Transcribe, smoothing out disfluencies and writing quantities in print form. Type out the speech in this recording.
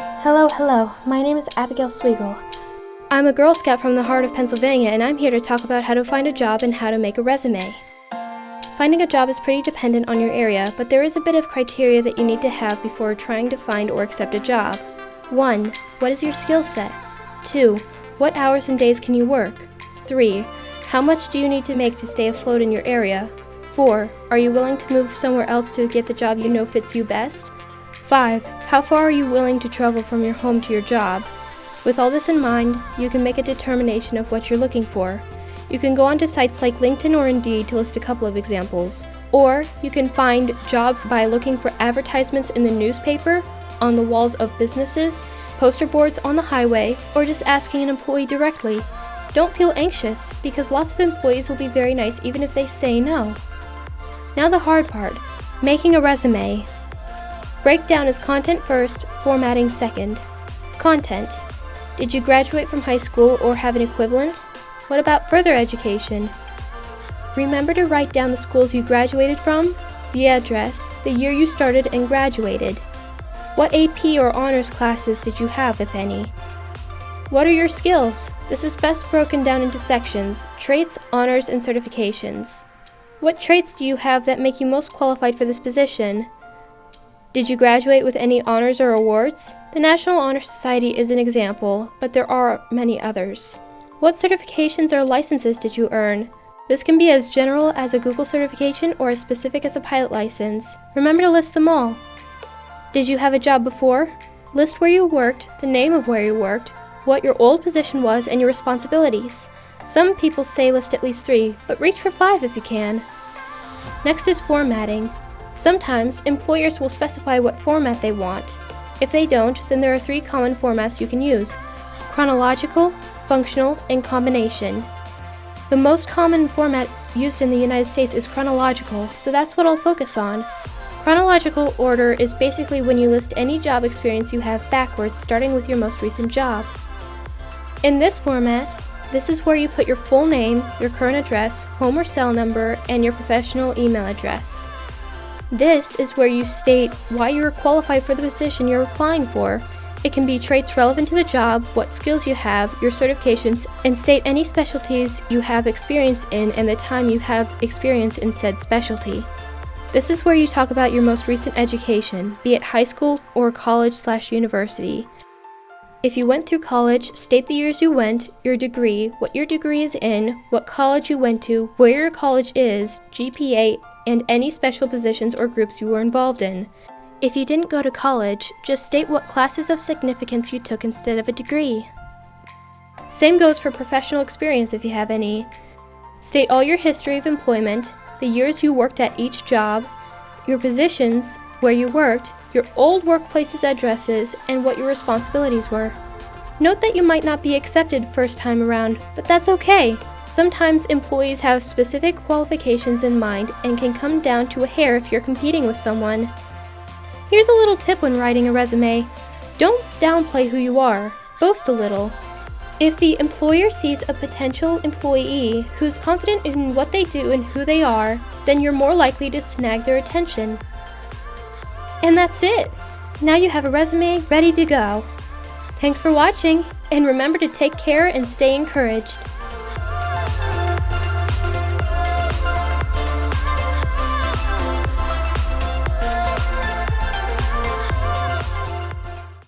Hello, my name is Abigail Sweigel. I'm a Girl Scout from the heart of Pennsylvania, and I'm here to talk about how to find a job and how to make a resume. Finding a job is pretty dependent on your area, but there is a bit of criteria that you need to have before trying to find or accept a job. 1. What is your skill set? 2. What hours and days can you work? 3. How much do you need to make to stay afloat in your area? 4. Are you willing to move somewhere else to get the job you know fits you best? 5. How far are you willing to travel from your home to your job? With all this in mind, you can make a determination of what you're looking for. You can go onto sites like LinkedIn or Indeed to list a couple of examples. Or you can find jobs by looking for advertisements in the newspaper, on the walls of businesses, poster boards on the highway, or just asking an employee directly. Don't feel anxious, because lots of employees will be very nice even if they say no. Now the hard part, making a resume. Breakdown is content first, formatting second. Content. Did you graduate from high school or have an equivalent? What about further education? Remember to write down the schools you graduated from, the address, the year you started and graduated. What AP or honors classes did you have, if any? What are your skills? This is best broken down into sections: traits, honors, and certifications. What traits do you have that make you most qualified for this position? Did you graduate with any honors or awards? The National Honor Society is an example, but there are many others. What certifications or licenses did you earn? This can be as general as a Google certification or as specific as a pilot license. Remember to list them all. Did you have a job before? List where you worked, the name of where you worked, what your old position was, and your responsibilities. Some people say list at least 3, but reach for 5 if you can. Next is formatting. Sometimes, employers will specify what format they want. If they don't, then there are 3 common formats you can use: chronological, functional, and combination. The most common format used in the United States is chronological, so that's what I'll focus on. Chronological order is basically when you list any job experience you have backwards, starting with your most recent job. In this format, this is where you put your full name, your current address, home or cell number, and your professional email address. This is where you state why you are qualified for the position you're applying for. It can be traits relevant to the job, what skills you have, your certifications, and state any specialties you have experience in and the time you have experience in said specialty. This is where you talk about your most recent education, be it high school or college/university. If you went through college, state the years you went, your degree, what your degree is in, what college you went to, where your college is, GPA, and any special positions or groups you were involved in. If you didn't go to college, just state what classes of significance you took instead of a degree. Same goes for professional experience if you have any. State all your history of employment, the years you worked at each job, your positions, where you worked, your old workplace's addresses, and what your responsibilities were. Note that you might not be accepted first time around, but that's okay. Sometimes employees have specific qualifications in mind and can come down to a hair if you're competing with someone. Here's a little tip when writing a resume. Don't downplay who you are. Boast a little. If the employer sees a potential employee who's confident in what they do and who they are, then you're more likely to snag their attention. And that's it! Now you have a resume ready to go. Thanks for watching, and remember to take care and stay encouraged.